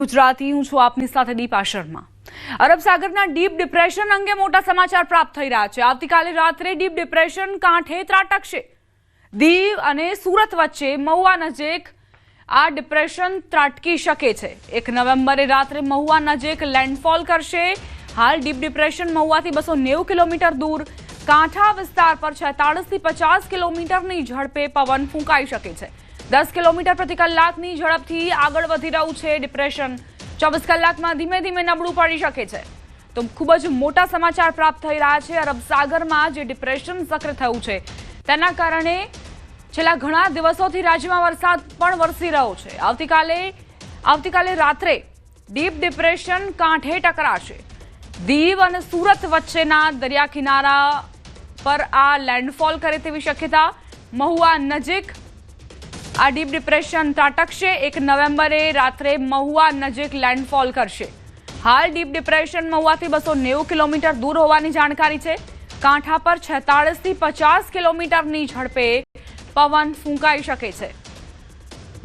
ગુજરાતી હું છું આપની સાથે દીપા શર્મા। અરબ સાગરના ડીપ ડિપ્રેશન અંગે મોટા સમાચાર પ્રાપ્ત થઈ રહ્યા છે। આવતીકાલે રાત્રે ડીપ ડિપ્રેશન કાંઠે ત્રાટકશે। દીવ અને સુરત વચ્ચે મહુવા નજીક આ ડિપ્રેશન ત્રાટકી શકે છે। 1 નવેમ્બરે રાત્રે મહુવા નજીક લેન્ડફોલ કરશે। હાલ ડીપ ડિપ્રેશન મહુવાથી 290 કિલોમીટર દૂર કાંઠા વિસ્તાર પર 46 થી 50 કિલોમીટરની ઝડપે પવન ફૂંકાઈ શકે છે। 10 કિલોમીટર પ્રતિ કલાકની ઝડપથી આગળ વધી રહ્યું છે ડિપ્રેશન। 24 કલાકમાં ધીમે ધીમે નબળું પડી શકે છે। તો ખૂબ જ મોટા સમાચાર પ્રાપ્ત થઈ રહ્યા છે। અરબ સાગરમાં જે ડિપ્રેશન સક્રિય થયું છે તેના કારણે છેલ્લા ઘણા દિવસોથી રાજ્યમાં વરસાદ પણ વરસી રહ્યો છે। આવતીકાલે રાત્રે ડીપ ડિપ્રેશન કાંઠે ટકરાશે। દીવ અને સુરત વચ્ચેના દરિયા કિનારા પર આ લેન્ડફોલ કરે તેવી શક્યતા। મહુવા નજીક આ ડીપ ડિપ્રેશન ત્રાટકશે। 1 નવેમ્બરે રાત્રે મહુવા નજીક લેન્ડફોલ કરશે। હાલ ડીપ ડિપ્રેશન મહુવાથી 290 કિલોમીટર દૂર હોવાની જાણકારી છે। કાંઠા પર 46 થી 50 કિલોમીટરની ઝડપે પવન ફૂંકાઈ શકે છે।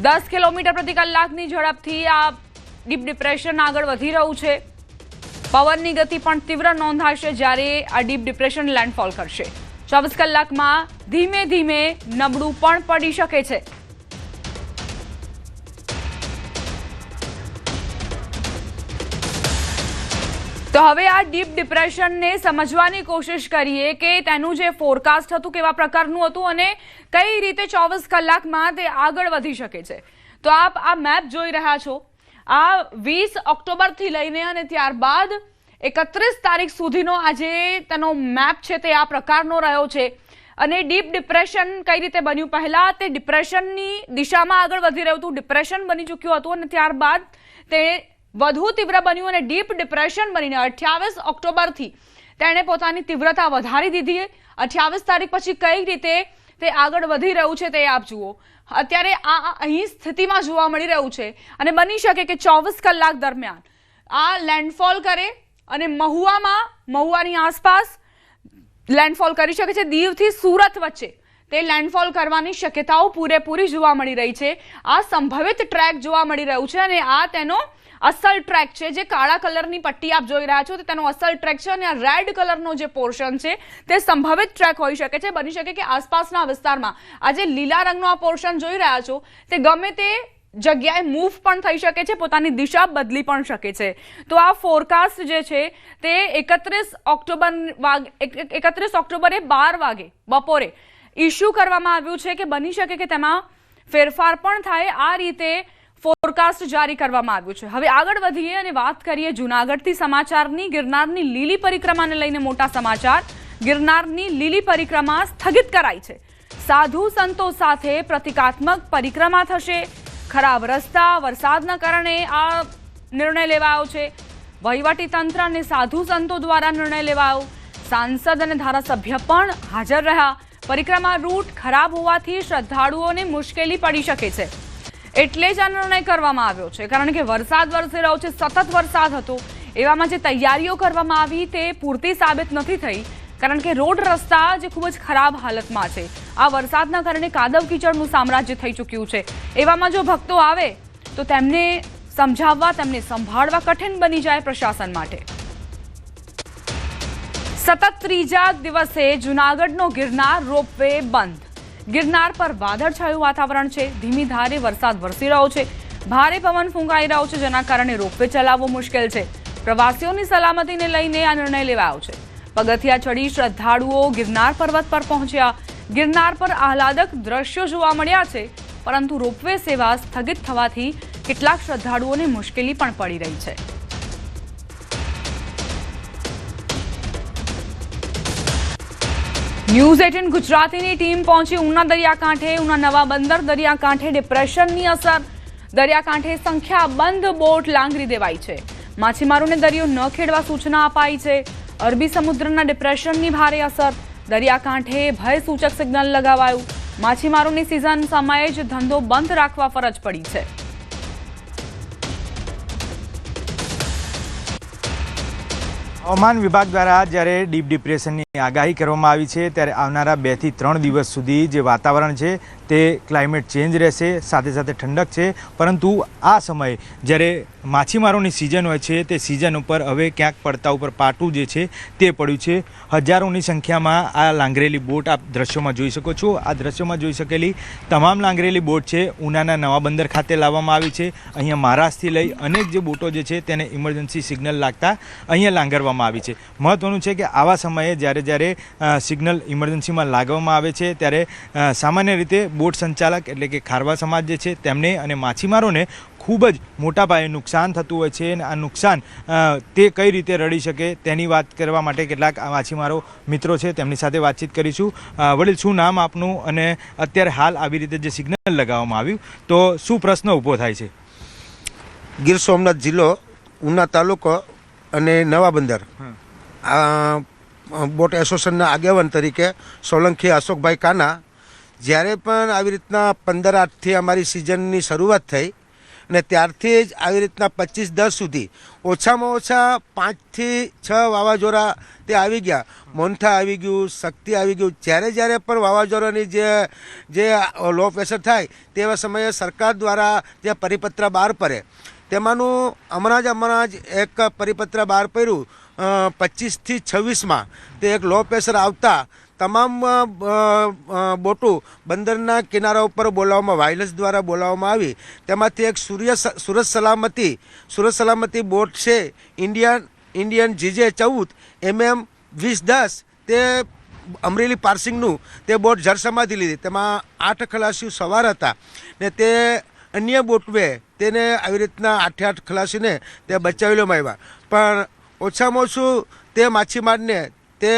10 કિલોમીટર પ્રતિ કલાકની ઝડપથી આ ડીપ ડિપ્રેશન આગળ વધી રહ્યું છે। પવનની ગતિ પણ તીવ્ર નોંધાશે જ્યારે આ ડીપ ડિપ્રેશન લેન્ડફોલ કરશે। 24 કલાકમાં ધીમે ધીમે નબળું પણ પડી શકે છે। તો હવે આ ડીપ ડિપ્રેશનને સમજવાની કોશિશ કરીએ કે તેનું જે ફોરકાસ્ટ હતું કેવા પ્રકારનું હતું અને કઈ રીતે 24 કલાકમાં તે આગળ વધી શકે છે। તો આપ આ મેપ જોઈ રહ્યા છો। આ 20 ઓક્ટોબરથી લઈને અને ત્યારબાદ 31 તારીખ સુધીનો આજે તેનો મેપ છે તે આ પ્રકારનો રહ્યો છે। અને ડીપ ડિપ્રેશન કઈ રીતે બન્યું, પહેલા તે ડિપ્રેશનની દિશામાં આગળ વધી રહ્યું હતું, ડિપ્રેશન બની ચૂક્યું હતું અને ત્યારબાદ તે વધુ તીવ્ર બન્યું અને ડીપ ડિપ્રેશન બનીને 28 ઓક્ટોબરથી તેણે પોતાની તીવ્રતા વધારી દીધી। 28 તારીખ પછી કઈ રીતે તે આગળ વધી રહ્યું છે તે આપ જુઓ। અત્યારે આ અહીં સ્થિતિમાં જોવા મળી રહ્યું છે અને બની શકે કે 24 કલાક દરમિયાન આ લેન્ડફોલ કરે અને મહુવાની આસપાસ લેન્ડફોલ કરી શકે છે। દીવથી સુરત વચ્ચે તે લેન્ડફોલ કરવાની શક્યતાઓ પૂરેપૂરી જોવા મળી રહી છે। આ સંભવિત ટ્રેક જોવા મળી રહ્યું છે અને આ તેનો અસલ ટ્રેક છે। જે કાળા કલરની પટ્ટી આપ જોઈ રહ્યા છો તે તેનો અસલ ટ્રેક છે અને આ રેડ કલરનો જે પોર્શન છે તે સંભવિત ટ્રેક હોઈ શકે છે। બની શકે કે આસપાસના વિસ્તારમાં આ જે લીલા રંગનો આ પોર્શન જોઈ રહ્યા છો તે ગમે તે જગ્યાએ મૂવ પણ થઈ શકે છે, પોતાની દિશા બદલી પણ શકે છે। તો આ ફોરકાસ્ટ જે છે તે 31 ઓક્ટોબરે 12 વાગે બપોરે ઇસ્યુ કરવામાં આવ્યું છે કે બની શકે કે તેમાં ફેરફાર પણ થાય। આ રીતે ફોરકાસ્ટ જારી કરવામાં આવ્યું છે। હવે આગળ વધીએ અને વાત કરીએ જૂનાગઢથી સમાચારની। ગિરનારની લીલી પરિક્રમાને લઈને મોટા સમાચાર। ગિરનારની લીલી પરિક્રમા સ્થગિત કરાઈ છે। સાધુ સંતો સાથે પ્રતિકાત્મક પરિક્રમા થશે। ખરાબ રસ્તા, વરસાદના કારણે આ નિર્ણય લેવાયો છે। વહીવટી તંત્ર અને સાધુ સંતો દ્વારા નિર્ણય લેવાયો। સાંસદ અને ધારાસભ્ય પણ હાજર રહ્યા। પરિક્રમા રૂટ ખરાબ હોવાથી શ્રદ્ધાળુઓને મુશ્કેલી પડી શકે છે, એટલે જ આ નિર્ણય કરવામાં આવ્યો છે। કારણ કે વરસાદ વરસી રહ્યો છે, સતત વરસાદ હતો, એવામાં જે તૈયારીઓ કરવામાં આવી તે પૂરતી સાબિત નથી થઈ, કારણ કે રોડ રસ્તા જે ખૂબ જ ખરાબ હાલતમાં છે। આ વરસાદના કારણે કાદવ કીચડનું સામ્રાજ્ય થઈ ચૂક્યું છે। એવામાં જો ભક્તો આવે તો તેમને સમજાવવા, તેમને સંભાળવા કઠિન બની જાય પ્રશાસન માટે। સતત ત્રીજા દિવસે જૂનાગઢનો ગિરનાર રોપવે બંધ। ગિરનાર પર વાદળછાયું વાતાવરણ છે। ધીમી ધારે વરસાદ વરસી રહ્યો છે। ભારે પવન ફૂંકાઈ રહ્યો છે, જેના કારણે રોપવે ચલાવવો મુશ્કેલ છે। પ્રવાસીઓની સલામતીને લઈને આ નિર્ણય લેવાયો છે। પગથિયા ચડી શ્રદ્ધાળુઓ ગિરનાર પર્વત પર પહોંચ્યા। ગિરનાર પર આહલાદક દ્રશ્યો જોવા મળ્યા છે, પરંતુ રોપવે સેવા સ્થગિત થવાથી કેટલાક શ્રદ્ધાળુઓને મુશ્કેલી પણ પડી રહી છે। ન્યૂઝ 18 ગુજરાતીની ટીમ પહોંચી ઉના દરિયાકાંઠે। ઉના નવા બંદર દરિયાકાંઠે ડિપ્રેશનની અસર। દરિયાકાંઠે સંખ્યાબંધ બોટ લાંગરી દેવાઈ છે। માછીમારોને દરિયો ન ખેડવા સૂચના અપાઈ છે। અરબી સમુદ્રના ડિપ્રેશનની ભારે અસર। દરિયાકાંઠે ભય સૂચક સિગ્નલ લગાવાયું। માછીમારોની સિઝન સમયે જ ધંધો બંધ રાખવા ફરજ પડી છે। હવામાન વિભાગ દ્વારા જ્યારે ડીપ ડિપ્રેશનની આગાહી કરવામાં આવી છે ત્યારે આવનારા 2 થી 3 દિવસ સુધી જે વાતાવરણ છે તે ક્લાઇમેટ ચેન્જ રહેશે, સાથે સાથે ઠંડક છે, પરંતુ આ સમયે જ્યારે માછીમારોની સિઝન હોય છે તે સિઝન ઉપર હવે ક્યાંક પડતા ઉપર પાટું જે છે તે પડ્યું છે. હજારોની સંખ્યામાં આ લાંગરેલી બોટ આપ દ્રશ્યોમાં જોઈ શકો છો. આ દ્રશ્યોમાં જોઈ શકેલી તમામ લાંગરેલી બોટ છે ઉનાના નવા બંદર ખાતે લાવવામાં આવી છે. અહીંયા મહારાષ્ટ્રથી લઈ અનેક જે બોટો જે છે તેને ઇમરજન્સી સિગ્નલ લાગતા અહીંયા લાંગરવામાં આવી છે. મહત્વનું છે કે આવા સમયે જ્યારે સિગ્નલ ઇમરજન્સીમાં લાગવામાં આવે છે ત્યારે સામાન્ય રીતે બોટ સંચાલક એટલે કે ખારવા સમાજ જે છે તેમને અને માછીમારોને ખૂબ જ મોટા પાયે નુકસાન થતું હોય છે. અને આ નુકસાન તે કઈ રીતે રડી શકે તેની વાત કરવા માટે કેટલાક માછીમારો મિત્રો છે તેમની સાથે વાતચીત કરીશું. વડીલ, શું નામ આપનું અને અત્યારે હાલ આવી રીતે જે સિગ્નલ લગાવવામાં આવ્યું તો શું પ્રશ્ન ઊભો થાય છે? ગીર સોમનાથ જિલ્લો, ઉના તાલુકો અને નવા બંદર બોટ એસોસિએશનના આગેવાન તરીકે સોલંકી અશોકભાઈ કાના, જ્યારે પણ આવી રીતના 15/8થી અમારી સિઝનની શરૂઆત થઈ અને ત્યારથી જ આવી રીતના 25-10 સુધી ઓછામાં ઓછા 5 થી 6 વાવાઝોડા તે આવી ગયા. મોન્થા આવી ગયું, શક્તિ આવી ગયું. જ્યારે પણ વાવાઝોડાની જે લો પ્રેશર થાય તેવા સમયે સરકાર દ્વારા જે પરિપત્ર બહાર પડે તેમાંનું હમણાં જ એક પરિપત્ર બહાર પડ્યું 25 થી 26માં. તે એક લો પ્રેશર આવતા તમામ બોટો બંદરના કિનારા ઉપર બોલાવવામાં, વાયરલેસ દ્વારા બોલાવવામાં આવી. તેમાંથી એક સુરત સલામતી બોટ છે ઇન્ડિયન GJ 14 mm 2010, તે અમરેલી પાર્સિંગનું તે બોટ જળસમાધિ લીધી. તેમાં 8 ખલાસીઓ સવાર હતા ને તે અન્ય બોટવે તેને આવી રીતના 8 ખલાસીને તે બચાવી લેવામાં આવ્યા. પણ ઓછામાં ઓછું તે માછીમારને તે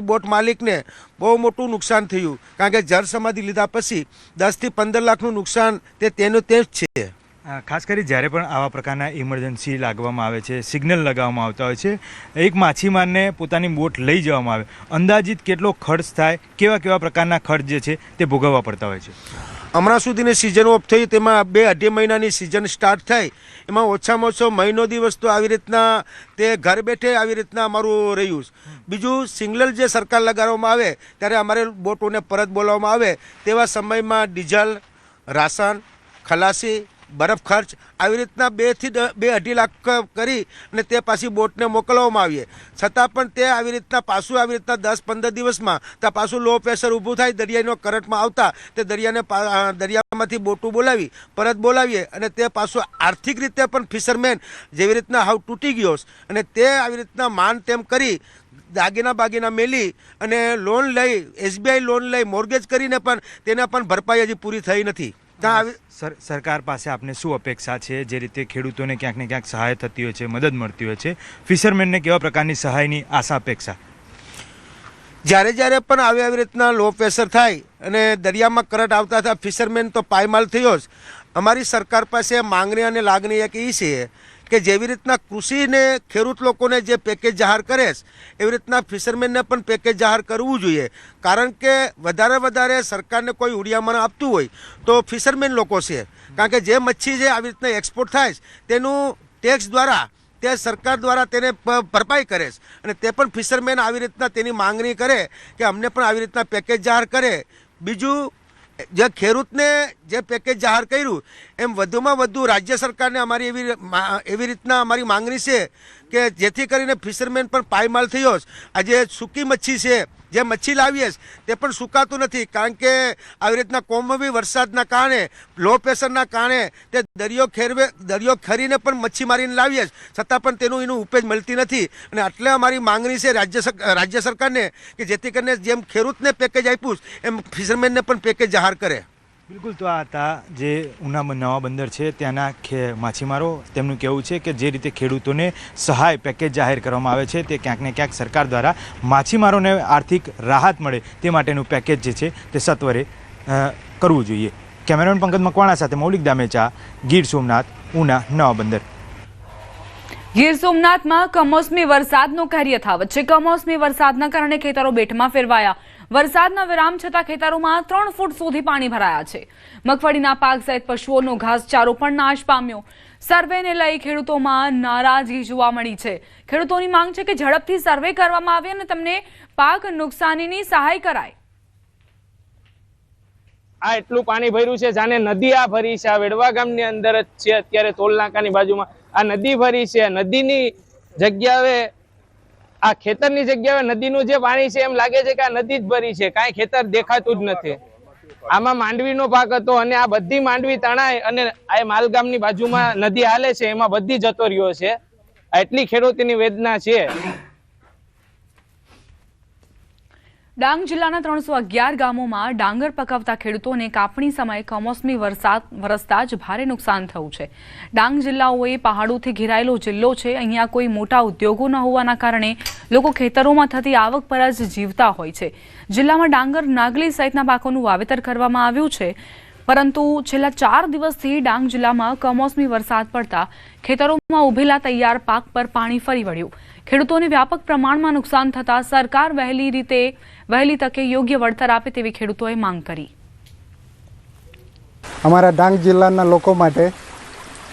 બોટ માલિકને બહુ મોટું નુકસાન થયું, કારણ કે જળ સમાધિ લીધા પછી 10 થી 15 લાખનું નુકસાન તેનું તે જ છે. ખાસ કરી જ્યારે પણ આવા પ્રકારના ઇમરજન્સી લાગવામાં આવે છે, સિગ્નલ લગાવવામાં આવતા હોય છે, એક માછીમારને પોતાની બોટ લઈ જવામાં આવે, અંદાજિત કેટલો ખર્ચ થાય, કેવા પ્રકારના ખર્ચ જે છે તે ભોગવવા પડતા હોય છે? હમણાં સુધીની સિઝન ઓફ થઈ તેમાં 2-2.5 મહિનાની સિઝન સ્ટાર્ટ થઈ, એમાં ઓછામાં ઓછો મહિનો દિવસ તો આવી રીતના તે ઘર બેઠે આવી રીતના અમારું રહ્યું. બીજું, સિગ્નલ જે સરકાર લગાડવામાં આવે ત્યારે અમારે બોટોને પરત બોલાવવામાં આવે તેવા સમયમાં ડીઝલ, રાશન, ખલાસી, બરફ ખર્ચ આવી રીતના 2 થી 2.5 લાખ કરી અને તે પાછી બોટને મોકલવામાં આવીએ. છતાં પણ તે આવી રીતના પાછું આવી રીતના 10-15 દિવસમાં તો પાછું લો પ્રેશર ઊભું થાય, દરિયાનો કરંટમાં આવતા તે દરિયામાંથી બોટું પરત બોલાવીએ અને તે પાછું આર્થિક રીતે પણ ફિશરમેન જેવી રીતના હાવ તૂટી ગયો અને તે આવી રીતના માન તેમ કરી દાગીના મેલી અને લોન લઈ, SBI લોન લઈ, મોર્ગેજ કરીને પણ તેને પણ ભરપાઈ હજી પૂરી થઈ નથી. સરકાર પાસે આપને શું અપેક્ષા છે? જે રીતે ખેડૂતોને ક્યાંક ને ક્યાંક સહાય થતી હોય છે, મદદ મળતી હોય છે, ફિશરમેનને કેવા પ્રકારની સહાયની આશા અપેક્ષા? જ્યારે પણ આવી રીતના લો પ્રેશર થાય અને દરિયામાં કરંટ આવતા હતા, ફિશરમેન તો પાયમાલ થયો જ. અમારી સરકાર પાસે માંગણી અને લાગણી એક એ છે કે જેવી રીતના કૃષિને ખેડૂત લોકોને જે પેકેજ જાહેર કરે એવી રીતના ફિશરમેનને પણ પેકેજ જાહેર કરવું જોઈએ. કારણ કે વધારે સરકારને કોઈ ઉડિયામણ આપતું હોય તો ફિશરમેન લોકો છે, કારણ કે જે મચ્છી જે આવી રીતના એક્સપોર્ટ થાય તેનું ટેક્સ દ્વારા તે સરકાર દ્વારા તેને ભરપાઈ કરે અને તે પણ ફિશરમેન આવી રીતના તેની માંગણી કરે કે અમને પણ આવી રીતના પેકેજ જાહેર કરે. બીજું, જે ખેડૂતને જે પેકેજ જાહેર કર્યું એમ વધુમાં વધુ રાજ્ય સરકારને અમારી એવી રીતના અમારી માંગણી છે કે જેથી કરીને ફિશરમેન પણ પાયમાલ થયો. આજે સૂકી મચ્છી છે, જે મચ્છી લાવીએ તે પણ સુકાતું નથી, કારણ કે આવી રીતના કોમોસમી વરસાદના કારણે, લો પ્રેશરના કારણે તે દરિયો ખરીને પણ મચ્છી મારીને લાવીએ, છતાં પણ એનું ઉપેજ મળતી નથી. અને એટલે અમારી માંગણી છે રાજ્ય સરકારને કે જેથી કરીને જેમ ખેડૂતને પેકેજ આપ્યું એમ ફિશરમેનને પણ પેકેજ જાહેર કરે. બિલકુલ. તો આ હતા જે ઉના નવા બંદર છે ત્યાંના માછીમારો. તેમનું કહેવું છે કે જે રીતે ખેડૂતોને સહાય પેકેજ જાહેર કરવામાં આવે છે તે ક્યાંક ને ક્યાંક સરકાર દ્વારા માછીમારોને આર્થિક રાહત મળે તે માટેનું પેકેજ જે છે તે સત્વરે કરવું જોઈએ. કેમેરામેન પંકજ મકવાણા સાથે મૌલિક દામેચા, ગીર સોમનાથ, ઉના નવા બંદર. ગીર સોમનાથમાં કમોસમી વરસાદનો કહેર યથાવત છે. કમોસમી વરસાદના કારણે ખેતરો બેટમાં ફેરવાયા. વરસાદના વિરામ છતાં ખેતરોમાં 3 ફૂટ સુધી પાણી ભરાયા છે. મગફળીના પાક સહિત પશુઓનો ઘાસચારો પણ નાશ પામ્યો. સર્વેને લઈ ખેડૂતોમાં નારાજગી જોવા મળી છે. ખેડૂતોની માંગ છે કે ઝડપથી સર્વે કરવામાં આવે અને તેમને પાક નુકસાનીની સહાય કરાય. આ એટલું પાણી ભર્યું છે જાણે નદી આ ભરી છે. આ વેડવા ગામની અંદર જ છે. અત્યારે ટોલ નાકાની બાજુમાં આ નદી ભરી છે. નદીની જગ્યાએ આ ખેતરની જગ્યાએ નદીનું જે પાણી છે એમ લાગે છે કે આ નદી જ ભરી છે. કાંઈ ખેતર દેખાતું જ નથી. આમાં માંડવીનો પાક હતો અને આ બધી માંડવી તણાય અને આ માલગામની બાજુમાં નદી હાલે છે એમાં બધી જતો રહ્યો છે. એટલી ખેડૂતોની વેદના છે. ડાંગ જિલ્લાના 311 ગામોમાં ડાંગર પકવતા ખેડૂતોને કાપણી સમયે કમોસમી વરસાદ વરસતા જ ભારે નુકસાન થયું છે. ડાંગ જિલ્લાઓએ પહાડોથી ઘેરાયેલો જિલ્લો છે. અહીંયા કોઈ મોટા ઉદ્યોગો ન હોવાના કારણે લોકો ખેતરોમાં થતી આવક પર જ જીવતા હોય છે. જિલ્લામાં ડાંગર, નાગલી સહિતના પાકોનું વાવેતર કરવામાં આવ્યું છે, પરંતુ છેલ્લા 4 દિવસથી ડાંગ જિલ્લામાં કમોસમી વરસાદ પડતા ખેતરોમાં ઉભેલા તૈયાર પાક પર પાણી ફરી વળ્યું. ખેડૂતોને વ્યાપક પ્રમાણમાં નુકસાન થતા સરકાર વહેલી તકે યોગ્ય વળતર આપે તેવી ખેડૂતોએ માંગ કરી. અમારા ડાંગ જિલ્લાના લોકો માટે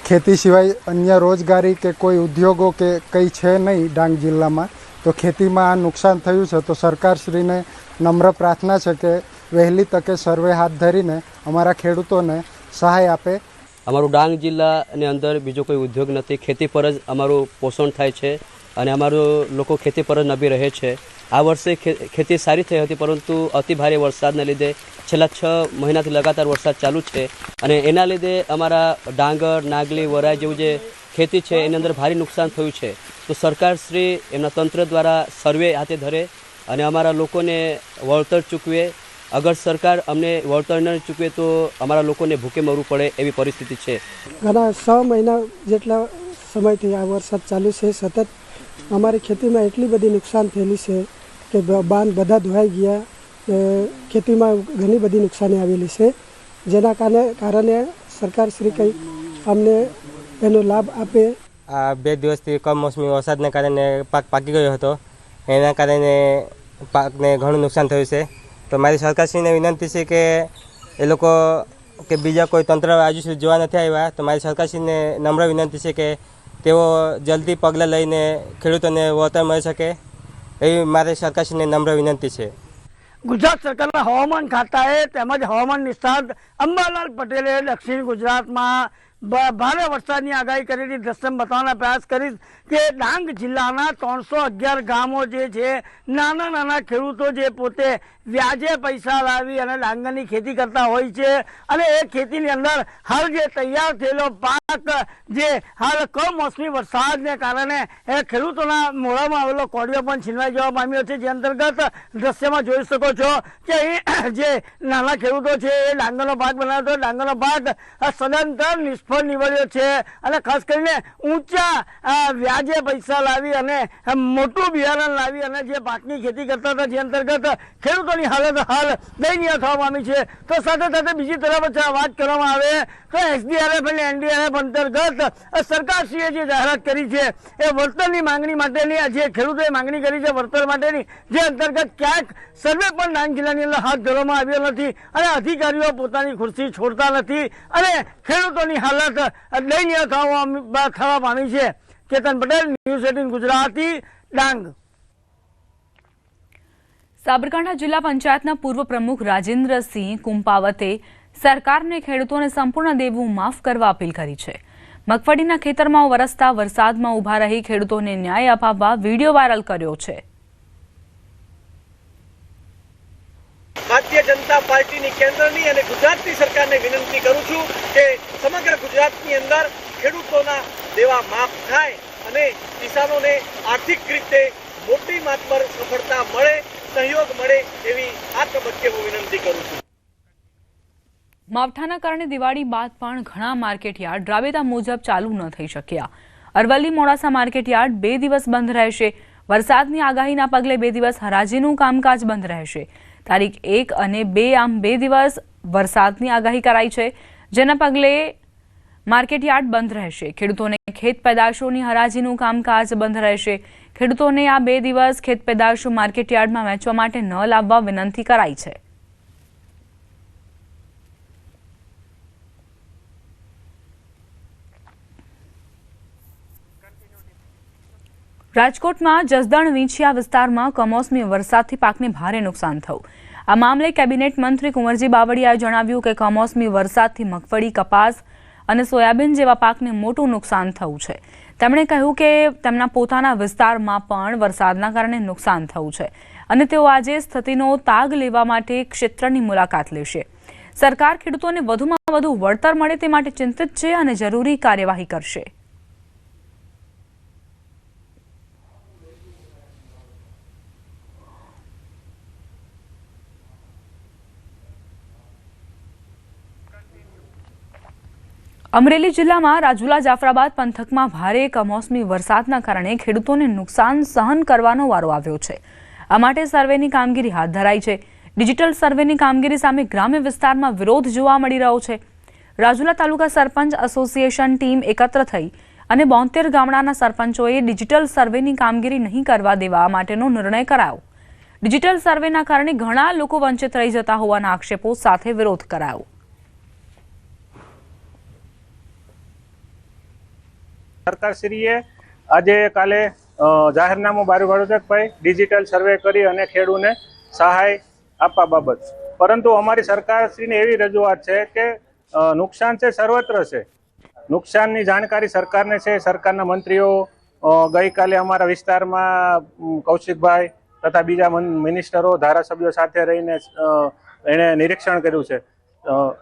ખેતી સિવાય અન્ય રોજગારી કે કોઈ ઉદ્યોગો કે કંઈ છે નહીં ડાંગ જિલ્લામાં, તો ખેતીમાં આ નુકસાન થયું છે. તો સરકારશ્રીને નમ્ર પ્રાર્થના છે કે વહેલી તકે સર્વે હાથ ધરીને અમારા ખેડૂતોને સહાય આપે. અમારું ડાંગ જિલ્લાની અંદર બીજો કોઈ ઉદ્યોગ નથી. ખેતી પર જ અમારું પોષણ થાય છે અને અમારું લોકો ખેતી પર જ નભી રહે છે. આ વર્ષે ખેતી સારી થઈ હતી, પરંતુ અતિ ભારે વરસાદના લીધે છેલ્લા 6 મહિનાથી લગાતાર વરસાદ ચાલુ છે અને એના લીધે અમારા ડાંગર, નાગલી, વરાઈ જેવું જે ખેતી છે એની અંદર ભારે નુકસાન થયું છે. તો સરકારશ્રી એમના તંત્ર દ્વારા સર્વે હાથે ધરે અને અમારા લોકોને વળતર ચૂકવે. અગર સરકાર અમને વળતર ન ચૂકવે તો અમારા લોકોને ભૂખે મરવું પડે એવી પરિસ્થિતિ છે. ઘણા 6 મહિના જેટલા સમયથી આ વરસાદ ચાલુ છે. સતત અમારી ખેતીમાં એટલી બધી નુકસાન થયેલી છે કે બાંધ બધા ધોવાઈ ગયા. ખેતીમાં ઘણી બધી નુકસાની આવેલી છે, જેના કારણે સરકારશ્રી કંઈ અમને એનો લાભ આપે. આ 2 દિવસથી કમોસમી વરસાદને કારણે પાક પાકી ગયો હતો. એના કારણે પાકને ઘણું નુકસાન થયું છે. તો મારી સરકારશ્રીને વિનંતી છે કે એ લોકો કે બીજા કોઈ તંત્ર હજુ સુધી જોવા નથી આવ્યા, તો મારી સરકારશ્રીને નમ્ર વિનંતી છે કે તેઓ જલ્દી પગલાં લઈને ખેડૂતોને વળતર મળી શકે એવી મારી સરકારશ્રીને નમ્ર વિનંતી છે. ગુજરાત સરકારના હવામાન ખાતાએ તેમજ હવામાન નિષ્ણાત અંબાલાલ પટેલે દક્ષિણ ગુજરાતમાં ભારે વરસાદની આગાહી કરેલી દ્રશ્યમ બતાવવાના પ્રયાસ કરીશ કે ડાંગ જિલ્લાના 311 ગામો જે છે, નાના નાના ખેડૂતો જે પોતે વ્યાજે પૈસા લાવી અને ડાંગરની ખેતી કરતા હોય છે અને એ ખેતીની અંદર હાલ જે તૈયાર થયેલો પાક જે હાલ કમોસમી વરસાદને કારણે એ ખેડૂતોના મોઢામાં આવેલો કોડિયો પણ છીનવાઈ જવા પામ્યો છે. જે અંતર્ગત દ્રશ્યમાં જોઈ શકો છો કે અહીં જે નાના ખેડૂતો છે એ ડાંગરનો પાક બનાવતો, ડાંગરનો પાક સદંતર નિષ્ફળ નીવડ્યો છે અને ખાસ કરીને ઊંચા વ્યાજે પૈસા લાવી અને મોટું બિયારણ લાવી અને જે પાકની ખેતી કરતા હતા, જે અંતર્ગત ખેડૂતોની હાલત હાલ દયનીય થવા પામી છે. તો સાથે સાથે બીજી તરફ વાત કરવામાં આવે તો SDRF અને NDRF અંતર્ગત સરકારશ્રીએ જે જાહેરાત કરી છે એ વળતરની માંગણી માટેની, જે ખેડૂતોએ માંગણી કરી છે વળતર માટેની, જે અંતર્ગત ક્યાંક સર્વે પણ ડાંગ જિલ્લાની અંદર હાથ ધરવામાં આવ્યો નથી અને અધિકારીઓ પોતાની ખુરશી છોડતા નથી અને ખેડૂતોની હાલત દયનીય થવા પામી છે. કેતન પટેલ, ન્યૂઝ 18 ગુજરાતી, ડાંગ. સાબરકાંઠા જિલ્લા પંચાયતના પૂર્વ પ્રમુખ રાજેન્દ્રસિંહ કુંપાવતે સરકારને ખેડૂતોને સંપૂર્ણ દેવું માફ કરવા અપીલ કરી છે. મગફળીના ખેતરમાં વરસતા વરસાદમાં ઊભા રહી ખેડૂતોને ન્યાય અપાવવા વિડીયો વાયરલ કર્યો છે. ભારતીય જનતા પાર્ટીની કેન્દ્રની અને ગુજરાતની સરકારને વિનંતી કરું છું કે સમગ્ર ગુજરાતની અંદર ખેડૂતોના દેવા માફ થાય અને કિસાનોને આર્થિક રીતે મોટી માત્રામાં સફળતા મળે, સહયોગ મળે એવી આ તબક્કે હું વિનંતી કરું છું. માવઠાના કારણે દિવાળી બાદ પણ ઘણા માર્કેટયાર્ડ રાબેતા મુજબ ચાલુ ન થઈ શક્યા. અરવલ્લી મોડાસા માર્કેટયાર્ડ 2 દિવસ બંધ રહેશે. વરસાદની આગાહીના પગલે 2 દિવસ હરાજીનું કામકાજ બંધ રહેશે. તારીખ 1 અને 2 આમ 2 દિવસ વરસાદની આગાહી કરાઈ છે, જેના પગલે માર્કેટયાર્ડ બંધ રહેશે. ખેડૂતોને ખેત પેદાશોની હરાજીનું કામકાજ બંધ રહેશે. ખેડૂતોને આ 2 દિવસ ખેત પેદાશો માર્કેટયાર્ડમાં વેચવા માટે ન લાવવા વિનંતી કરાઈ છે. રાજકોટમાં જસદણ વીંછિયા વિસ્તારમાં કમોસમી વરસાદથી પાકને ભારે નુકસાન થયું. આ મામલે કેબિનેટ મંત્રી કુંવરજી બાવળિયાએ જણાવ્યું કે કમોસમી વરસાદથી મગફળી, કપાસ અને સોયાબીન જેવા પાકને મોટું નુકસાન થયું છે. તેમણે કહ્યું કે તેમના પોતાના વિસ્તારમાં પણ વરસાદના કારણે નુકસાન થયું છે અને તેઓ આજે સ્થિતિનો તાગ લેવા માટે ક્ષેત્રની મુલાકાત લેશે. સરકાર ખેડૂતોને વધુમાં વધુ વળતર મળે તે માટે ચિંતિત છે અને જરૂરી કાર્યવાહી કરશે. અમરેલી જિલ્લામાં રાજુલા જાફરાબાદ પંથકમાં ભારે કમોસમી વરસાદના કારણે ખેડૂતોને નુકસાન સહન કરવાનો વારો આવ્યો છે. આ માટે સર્વેની કામગીરી હાથ ધરાઈ છે. ડિજિટલ સર્વેની કામગીરી સામે ગ્રામ્ય વિસ્તારમાં વિરોધ જોવા મળી રહ્યો છે. રાજુલા તાલુકા સરપંચ એસોસિએશન ટીમ એકત્ર થઈ અને 72 ગામડાના સરપંચોએ ડિજિટલ સર્વેની કામગીરી નહીં કરવા દેવા માટેનો નિર્ણય કરાયો. ડિજિટલ સર્વેના કારણે ઘણા લોકો વંચિત રહી જતા હોવાના આક્ષેપો સાથે વિરોધ કરાયો. સરકારશ્રીએ આજે કાલે જાહેરનામું બહાર પાડ્યું છે કે ભાઈ ડિજિટલ સર્વે કરી અને ખેડૂતને સહાય આપવા બાબત, પરંતુ અમારી સરકારશ્રીને એવી રજૂઆત છે કે નુકસાન છે સર્વત્ર છે. નુકસાનની જાણકારી સરકારને છે. સરકારના મંત્રીઓ ગઈકાલે અમારા વિસ્તારમાં કૌશિકભાઈ તથા બીજા મિનિસ્ટરો, ધારાસભ્યો સાથે રહીને એણે નિરીક્ષણ કર્યું છે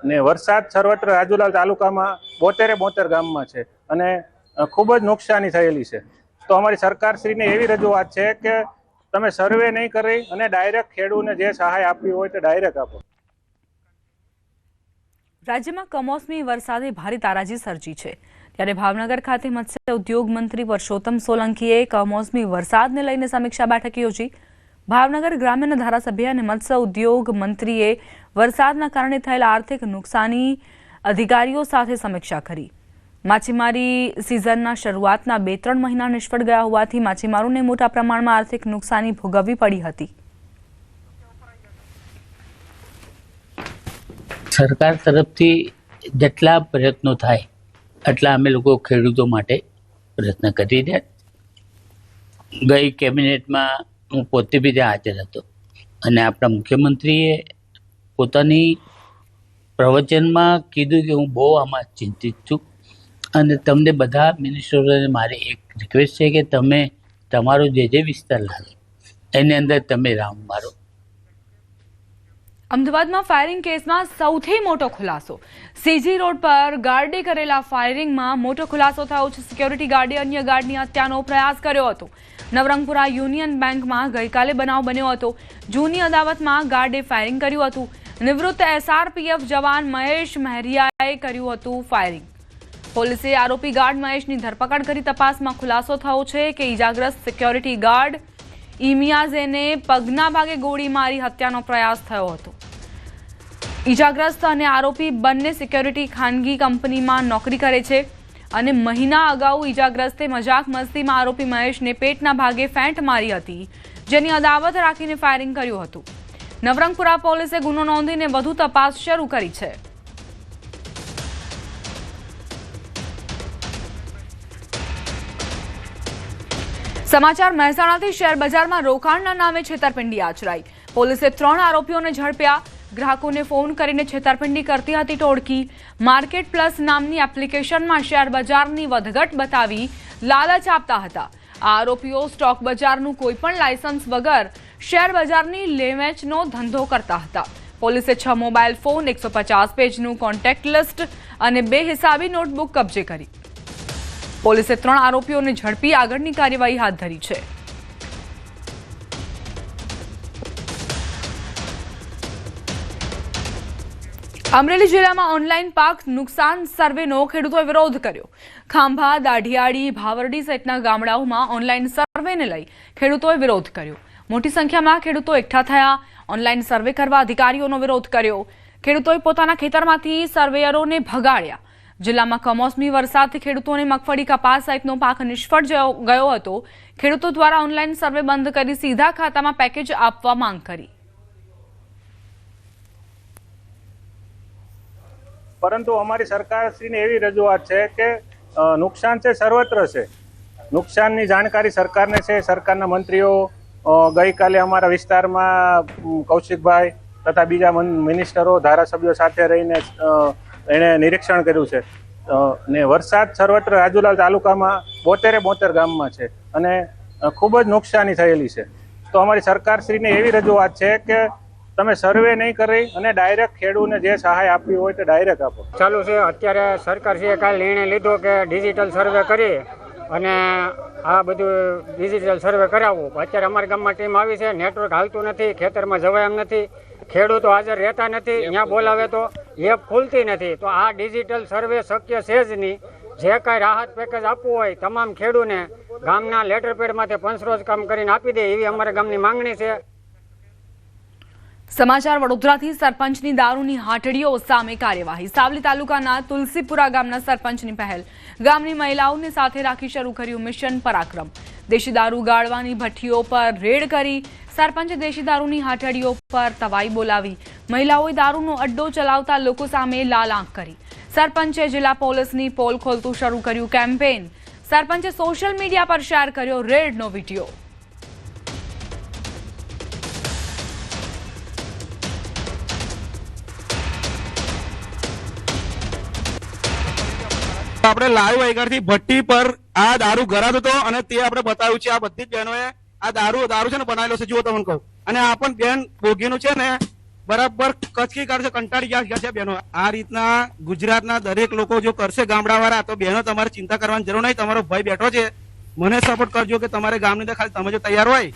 ને વરસાદ સર્વત્ર રાજુલા તાલુકામાં 72 ગામમાં છે અને ખૂબ જ નુકસાની થયેલી છે. તો અમારી સરકારશ્રીને એવી રજૂઆત છે કે તમે સર્વે નહીં કરી અને ડાયરેક્ટ ખેડૂતને જે સહાય આપવી હોય તે ડાયરેક્ટ આપો. રાજ્યમાં કમોસમી વરસાદે ભારે તારાજી સર્જી છે. ત્યારે ભાવનગર ખાતે મત્સ્ય ઉદ્યોગ મંત્રી પરસોત્તમ સોલંકીએ કમોસમી વરસાદને લઈને સમીક્ષા બેઠક યોજી. ભાવનગર ગ્રામ્યના ધારાસભ્ય અને મત્સ્ય ઉદ્યોગ મંત્રીએ વરસાદના કારણે થયેલા આર્થિક નુકસાની અધિકારીઓ સાથે સમીક્ષા કરી. માછીમારી સિઝનના શરૂઆતના 2-3 મહિના નિષ્ફળ ગયા હોવાથી માછીમારોને મોટા પ્રમાણમાં આર્થિક નુકસાની ભોગવવી પડી હતી. સરકાર તરફથી જેટલા પ્રયત્નો થાય એટલા અમે લોકો ખેડૂતો માટે પ્રયત્ન કરી રહ્યા. ગઈ કેબિનેટમાં હું પોતે બી ત્યાં હાજર હતો અને આપણા મુખ્યમંત્રીએ પોતાની પ્રવચનમાં કીધું કે હું બહુ આમાં ચિંતિત છું અને તમને બધા મિનિસ્ટરોને મારી એક રિક્વેસ્ટ છે કે તમે તમારો જે વિસ્તાર લાગે એની અંદર તમે રાઉન્ડ મારો. અમદાવાદમાં ફાયરિંગ કેસમાં સૌથી મોટો ખુલાસો. સીજી રોડ પર ગાર્ડે કરેલા ફાયરિંગમાં મોટો ખુલાસો થયો છે. સિક્યોરિટી ગાર્ડે અન્ય ગાર્ડની હત્યાનો પ્રયાસ કર્યો હતો. નવરંગપુરા યુનિયન બેંકમાં ગઈકાલે બનાવ બન્યો હતો. જૂની અદાવતમાં ગાર્ડે ફાયરિંગ કર્યું હતું. નિવૃત્ત SRPF જવાન મહેશ મહેરિયાએ કર્યું હતું ફાયરિંગ. પોલીસે આરોપી ગાર્ડ મહેશની ધરપકડ કરી તપાસમાં ખુલાસો થયો છે કે ઇજાગ્રસ્ત સિક્યોરિટી ગાર્ડ ઇમિયાઝેને પગના ભાગે ગોળી મારી હત્યાનો પ્રયાસ થયો હતો. ઇજાગ્રસ્ત અને આરોપી બંને સિક્યોરિટી ખાનગી કંપનીમાં નોકરી કરે છે અને મહિના અગાઉ ઇજાગ્રસ્તે મજાક મસ્તીમાં આરોપી મહેશને પેટના ભાગે ફેંટ મારી હતી, જેની અદાવત રાખીને ફાયરિંગ કર્યું હતું. નવરંગપુરા પોલીસે ગુનો નોંધીને વધુ તપાસ શરૂ કરી છે. સમાચાર મહેસાણાથી શેર બજારમાં રોકાણના નામે છેતરપિંડી આચરાઈ. પોલીસે 3 આરોપીઓને ઝડપ્યા. ગ્રાહકોને ફોન કરીને છેતરપિંડી કરતી હતી ટોળકી. માર્કેટ પ્લસ નામની એપ્લિકેશનમાં શેર બજારની વધઘટ બતાવી લાલચ આપતા હતા. આ આરોપીઓ સ્ટોક બજારનું કોઈપણ લાયસન્સ વગર શેર બજારની લેવેચનો ધંધો કરતા હતા. પોલીસે 6 મોબાઈલ ફોન, 150 પેજનું કોન્ટેક્ટ લિસ્ટ અને 2 હિસાબી નોટબુક કબજે કરી. પોલીસે 3 આરોપીઓને ઝડપી આગળની કાર્યવાહી હાથ ધરી છે. અમરેલી જિલ્લામાં ઓનલાઈન પાક નુકસાન સર્વેનો ખેડૂતોએ વિરોધ કર્યો. ખાંભા, દાઢિયાળી, ભાવરડી સહિતના ગામડાઓમાં ઓનલાઈન સર્વેને લઈ ખેડૂતોએ વિરોધ કર્યો. મોટી સંખ્યામાં ખેડૂતો એકઠા થયા. ઓનલાઈન સર્વે કરવા અધિકારીઓનો વિરોધ કર્યો. ખેડૂતોએ પોતાના ખેતરમાંથી સર્વેયરોને ભગાડ્યા. જિલ્લામાં કમોસમી વરસાદથી ખેડૂતોને મગફળી, કપાસ સહિતનો પાક નિષ્ફળ ગયો હતો. ખેડૂતો દ્વારા ઓનલાઈન સર્વે બંધ કરી સીધા ખાતામાં પેકેજ આપવા માંગ કરી. પરંતુ અમારી સરકારશ્રીને એવી રજૂઆત છે કે નુકસાન છે સર્વત્ર છે. નુકસાનની જાણકારી સરકારને છે. સરકારના મંત્રીઓ ગઈકાલે અમારા વિસ્તારમાં કૌશિકભાઈ તથા બીજા મિનિસ્ટરો ધારાસભ્યો સાથે રહીને એણે નિરીક્ષણ કર્યું છે. ને વરસાદ સર્વત્ર રાજુલા તાલુકામાં 72 ગામમાં છે અને ખૂબ જ નુકસાની થયેલી છે. તો અમારી સરકારશ્રીને એવી રજૂઆત છે કે તમે સર્વે નહીં કરી અને ડાયરેક્ટ ખેડૂતને જે સહાય આપવી હોય તે ડાયરેક્ટ આપો. ચાલુ છે અત્યારે સરકારશ્રીએ કાલે નિર્ણય લીધો કે ડિજિટલ સર્વે કરી અને આ બધું ડિજિટલ સર્વે કરાવવું. અત્યારે અમારા ગામમાં ટીમ આવી છે, નેટવર્ક હાલતું નથી, ખેતરમાં જવાય એમ નથી, ખેડૂતો હાજર રહેતા નથી, ત્યાં બોલાવે તો એપ ખુલતી નથી. તો આ ડિજિટલ સર્વે શક્ય છે જ નહીં. જે કાંઈ રાહત પેકેજ આપવું હોય તમામ ખેડૂતને ગામના લેટર પેડમાંથી પંચરોજ કામ કરીને આપી દે એવી અમારા ગામની માંગણી છે. સમાચાર વડોદરાથી. સરપંચની દારૂની હાટડીઓ સામે કાર્યવાહી. સાવલી તાલુકાના તુલસીપુરા ગામના સરપંચની પહેલ. ગામની મહિલાઓને સાથે રાખી શરૂ કર્યું મિશન પરાક્રમ. દેશી દારૂ ગાળવાની ભઠ્ઠીઓ પર રેડ કરી સરપંચે દેશી દારૂની હાટડીઓ પર તવાઈ બોલાવી. મહિલાઓએ દારૂનો અડ્ડો ચલાવતા લોકો સામે લાલ આંખ કરી. સરપંચે જિલ્લા પોલીસની પોલ ખોલતું શરૂ કર્યું કેમ્પેન. સરપંચે સોશિયલ મીડિયા પર શેર કર્યો રેડનો વિડીયો. આપણે લાઈવ આગળથી ભઠ્ઠી પર આ દારૂ ગરાતો હતો અને તે આપણે બતાવ્યું છે. આ બધી જ બહેનોએ આ દારૂ છે ને બનાવેલો છે. જુઓ તમને કહું. અને આ પણ બેન ભોગીનું છે ને બરાબર કચકી કાઢશે, કંટાળી ગયા છે બહેનો. આ રીતના ગુજરાતના દરેક લોકો જો કરશે ગામડાવાળા તો બહેનો તમારે ચિંતા કરવાની જરૂર નહીં. તમારો ભાઈ બેઠો છે, મને સપોર્ટ કરજો કે તમારે ગામની અંદર ખાલી તમે જો તૈયાર હોય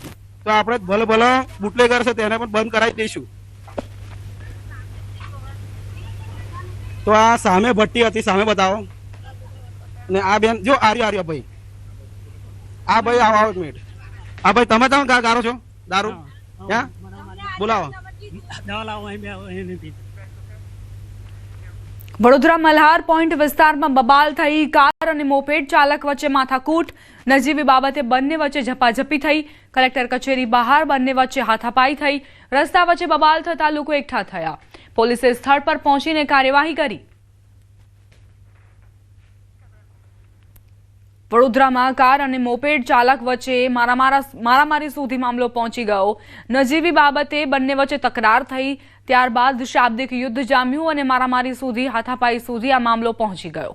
તો આપણે ભલે ભલે બુટલેગર છે તેને પણ બંધ કરાવી દઈશું. તો આ સામે ભઠ્ઠી હતી, સામે બતાવો. ને આ બેન જો આર્ય ભાઈ, આ ભાઈ આવો એક મિનિટ. આ ભાઈ તમે ગારો છો દારૂ? બોલાવો. વડોદરા મલ્હાર પોઈન્ટ વિસ્તારમાં બબાલ થઈ. કાર અને મોપેડ ચાલક વચ્ચે માથાકૂટ. નજીવી બાબતે બંને વચ્ચે ઝપાઝપી થઈ. કલેક્ટર કચેરી બહાર બંને વચ્ચે હાથાપાઈ થઈ. રસ્તા વચ્ચે બબાલ થતા લોકો એકઠા થયા. પોલીસે સ્થળ પર પહોંચીને કાર્યવાહી કરી. વડોદરામાં કાર અને મોપેડ ચાલક વચ્ચે મારામારી સુધી મામલો પહોંચી ગયો. નજીવી બાબતે બંને વચ્ચે તકરાર થઈ. ત્યારબાદ શાબ્દિક યુદ્ધ જામ્યું અને મારામારી સુધી હાથાપાઈ સુધી આ મામલો પહોંચી ગયો.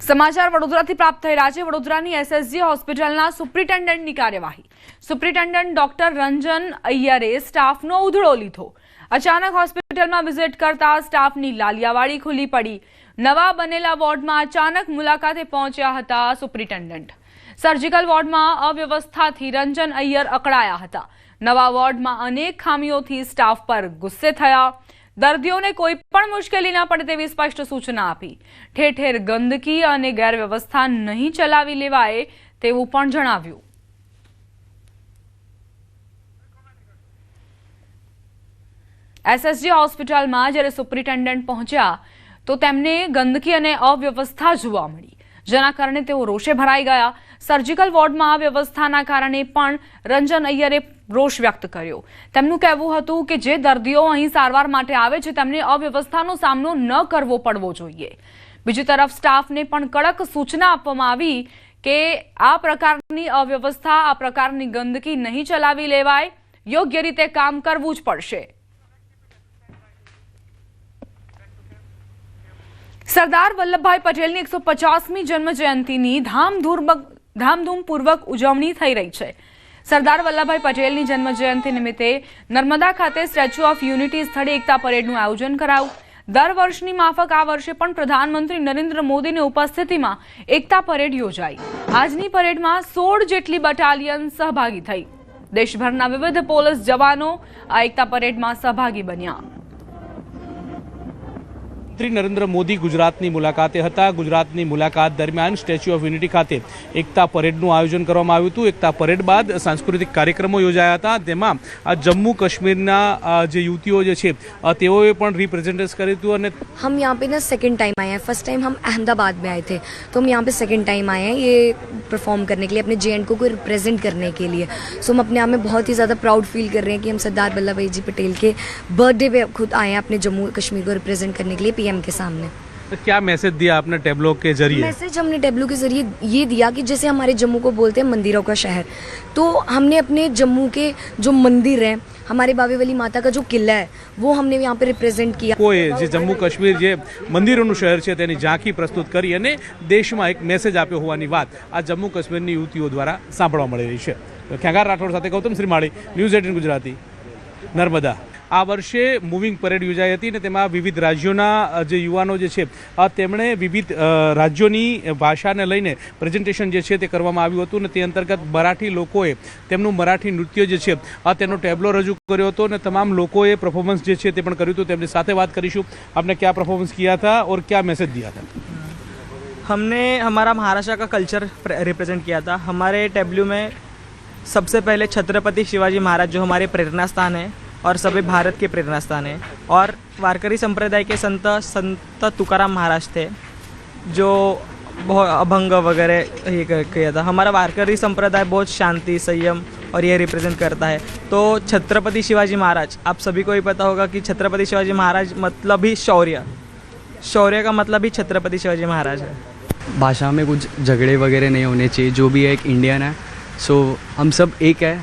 સમાચાર વડોદરાથી પ્રાપ્ત થઈ રહ્યા છે. વડોદરાની એસએસજી હોસ્પિટલના સુપ્રિન્ટેન્ડન્ટની કાર્યવાહી. સુપ્રિન્ટેન્ડન્ટ ડોક્ટર રંજન અય્યરે સ્ટાફનો ઉધડો લીધો. અચાનક હોસ્પિટલમાં વિઝિટ કરતા સ્ટાફની લાલિયાવાડી ખુલ્લી પડી. નવા બનેલા વોર્ડમાં અચાનક મુલાકાતે પહોંચ્યા હતા સુપ્રિન્ટેન્ડન્ટ. સર્જિકલ વોર્ડમાં અવ્યવસ્થાથી રંજન અય્યર અકળાયા હતા. નવા વોર્ડમાં અનેક ખામીઓથી સ્ટાફ પર ગુસ્સે થયા. દર્દીઓને કોઈ પણ મુશ્કેલી ન પડે તેવી સ્પષ્ટ સૂચના આપી. ઠેર ઠેર ગંદકી અને ગેરવ્યવસ્થા નહીં ચલાવી લેવાય તેવું પણ જણાવ્યું. એસએસજી હોસ્પિટલમાં જ્યારે સુપ્રિન્ટેન્ડન્ટ પહોંચ્યા તો તેમને ગંદકી અને અવ્યવસ્થા જોવા મળી, જેના કારણે તેઓ રોષે ભરાઈ ગયા. સર્જિકલ વોર્ડમાં અવ્યવસ્થાના કારણે પણ રંજન અય્યરે રોષ વ્યક્ત કર્યો. તેમનું કહેવું હતું કે જે દર્દીઓ અહીં સારવાર માટે આવે છે તેમને અવ્યવસ્થાનો સામનો ન કરવો પડવો જોઈએ. બીજી તરફ સ્ટાફને પણ કડક સૂચના આપવામાં આવી કે આ પ્રકારની અવ્યવસ્થા, આ પ્રકારની ગંદકી નહીં ચલાવી લેવાય. યોગ્ય રીતે કામ કરવું જ પડશે. સરદાર વલ્લભભાઈ પટેલની 150મી જન્મ જયંતિની ધામધૂમપૂર્વક ઉજવણી થઈ રહી છે. સરદાર વલ્લભભાઈ પટેલની જન્મ જયંતિ નિમિત્તે નર્મદા ખાતે સ્ટેચ્યુ ઓફ યુનિટી સ્થળે એકતા પરેડનું આયોજન કરાયું. દર વર્ષની માફક આ વર્ષે પણ પ્રધાનમંત્રી નરેન્દ્ર મોદીની ઉપસ્થિતિમાં એકતા પરેડ યોજાઈ. આજની પરેડમાં 16 જેટલી બટાલિયન સહભાગી થઈ. દેશભરના વિવિધ પોલીસ જવાનો આ એકતા પરેડમાં સહભાગી બન્યા. નરેન્દ્ર મોદી ગુજરાતની મુલાકાતે હતા. ગુજરાતની મુલાકાત દરમિયાન સ્ટેચ્યુ ઓફ યુનિટી ખાતે એકતા પરેડનું આયોજન કરવામાં આવ્યું હતું. એકતા પરેડ બાદ સાંસ્કૃતિક કાર્યક્રમો યોજાયા હતા. તેમાં જમ્મू कश्मीરના જે યુવતીઓ જે છે તેઓએ પણ रिप्रेजेंटेशन કર્યું હતું. અને हम यहाँ पे ना सेकंड टाइम आए हैं. फर्स्ट टाइम हम अहमदाबाद में आए थे, तो हम यहाँ पे सेकंड टाइम आए हैं ये परफॉर्म करने के लिए, अपने JNK को रिप्रेजेंट करने के लिए. सो हम अपने आप में बहुत ही ज़्यादा प्राउड फील कर रहे हैं कि हम सरदार वल्लभ भाई जी पटेल के बर्थडे पे खुद आए हैं अपने जम्मू कश्मीर को रिप्रेजेंट करने के लिए PM के सामने. तो क्या मैसेज दिया आपने टैब्लो के जरिए? मैसेज हमने टैब्लो के जरिए ये दिया कि जैसे हमारे जम्मू को बोलते हैं मंदिरों का शहर, तो हमने अपने जम्मू के जो मंदिर हैं, हमारे बावेवली माता का जो किला है, वो हमने यहाँ पे रिप्रेजेंट किया। कोई जे जम्मू काश्मीर जे मंदिरोનું શહેર છે તેની ઝાંખી પ્રસ્તુત કરી અને દેશમાં એક મેસેજ આપ્યો હોવાની વાત આ જમ્મુ કાશ્મીરની યુવતીઓ દ્વારા સાંભળવા મળી રહી છે। ખ્યાગાર રાઠોડ સાથે ગૌતમ શ્રીમાળી, ન્યૂઝ 18 ગુજરાતી, નર્મદા। આ વર્ષે મૂવિંગ પરેડ યોજાઈ હતી અને તેમાં વિવિધ રાજ્યોના જે યુવાનો જે છે તેમણે વિવિધ રાજ્યોની ભાષાને લઈને પ્રેઝન્ટેશન જે છે તે કરવામાં આવ્યું હતું અને તે અંતર્ગત મરાઠી લોકોએ તેમનું મરાઠી નૃત્ય જે છે તેનો ટેબ્લો રજૂ કર્યો હતો અને તમામ લોકોએ પરફોર્મન્સ જે છે તે પણ કર્યું હતું। તેમની સાથે વાત કરીશું। आपने क्या परफॉर्मेंस किया था और क्या मैसेज दिया था? हमने हमारा महाराष्ट्र का कल्चर रिप्रेजेंट किया था। हमारे टेब्लो में सबसे पहले छत्रपति शिवाजी महाराज जो हमारे प्रेरणा स्थान है और सभी भारत के प्रेरणा स्थान है, और वारकरी संप्रदाय के संत तुकाराम महाराज थे जो बहुत अभंग वगैरह ये किया था। हमारा वारकरी संप्रदाय बहुत शांति, संयम और ये रिप्रेजेंट करता है। तो छत्रपति शिवाजी महाराज, आप सभी को ही पता होगा कि छत्रपति शिवाजी महाराज मतलब ही शौर्य, शौर्य का मतलब ही छत्रपति शिवाजी महाराज है। भाषा में कुछ झगड़े वगैरह नहीं होने चाहिए। जो भी है एक इंडियन है, सो हम सब एक है।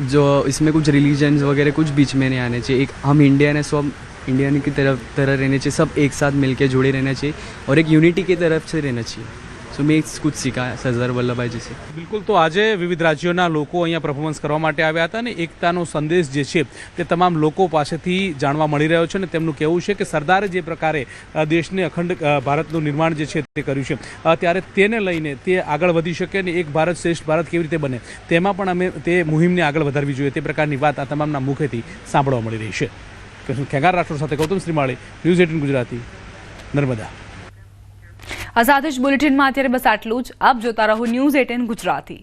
जो इसमें कुछ रिलीजन्स वगैरह कुछ बीच में नहीं आने चाहिए। एक हम इंडियन है, सो हम इंडियन की तरह रहने चाहिए। सब एक साथ मिलके जुड़े रहना चाहिए और एक यूनिटी की तरफ से रहना चाहिए। सो मैं कुछ सीखा सरदाર વલ્લભભાઈ से। બિલકુલ, તો આજે વિવિધ રાજ્યોના લોકો અહીંયા પરફોર્મન્સ કરવા માટે આવ્યા હતા અને એકતાનો સંદેશ જે છે તે તમામ લોકો પાસેથી જાણવા મળી રહ્યો છે અને તેમનું કહેવું છે કે સરદારે જે પ્રકારે દેશને અખંડ ભારતનું નિર્માણ જે છે તે કર્યું છે ત્યારે તેને લઈને તે આગળ વધી શકે અને એક ભારત શ્રેષ્ઠ ભારત કેવી રીતે બને તેમાં પણ અમે તે મુહિમને આગળ વધારવી જોઈએ તે પ્રકારની વાત આ તમામના મુખેથી સાંભળવા મળી રહી છે। ખ્યાગાર રાઠોડ સાથે ગૌતમ શ્રીમાળી, ન્યૂઝ 18 ગુજરાતી, નર્મદા। આ સાથે જ બુલેટિનમાં અત્યારે બસ આટલું જ। આપ જોતા રહો ન્યૂઝ 18 ગુજરાતી।